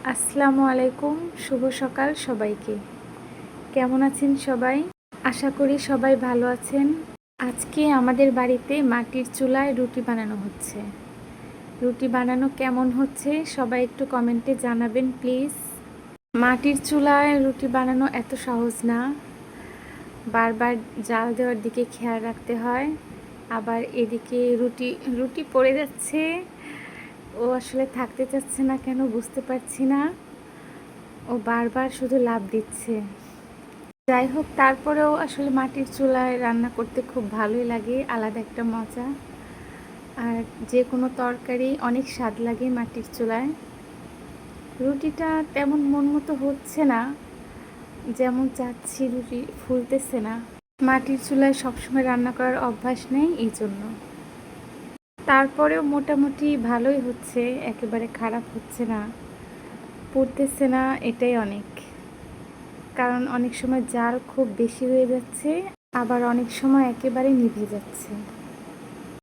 আসসালামু আলাইকুম, শুভ সকাল সবাইকে। কেমন আছেন সবাই? আশা করি সবাই ভালো আছেন। আজকে আমাদের বাড়িতে মাটির চুলায় রুটি বানানো হচ্ছে। রুটি বানানো কেমন হচ্ছে সবাই একটু কমেন্টে জানাবেন প্লিজ। মাটির চুলায় রুটি বানানো এত সহজ না, বারবার জাল দেওয়ার দিকে খেয়াল রাখতে হয়। আবার এদিকে রুটি পড়ে যাচ্ছে, ও আসলে থাকতে চাচ্ছে না কেন বুঝতে পারছি না, ও বারবার শুধু লাফ দিচ্ছে। যাই হোক, তারপরেও আসলে মাটির চুলায় রান্না করতে খুব ভালোই লাগে, আলাদা একটা মজা। আর যে কোনো তরকারি অনেক স্বাদ লাগে মাটির চুলায়। রুটিটা তেমন মন মতো হচ্ছে না, যেমন চাচ্ছি রুটি ফুলতেছে না। মাটির চুলায় সবসময় রান্না করার অভ্যাস নেই, এই জন্য। তারপরেও মোটামুটি ভালোই হচ্ছে, একেবারে খারাপ হচ্ছে না, পুড়তেছে না, এটাই অনেক। কারণ অনেক সময় জাল খুব বেশি হয়ে যাচ্ছে, আবার অনেক সময় একেবারে নিভে যাচ্ছে।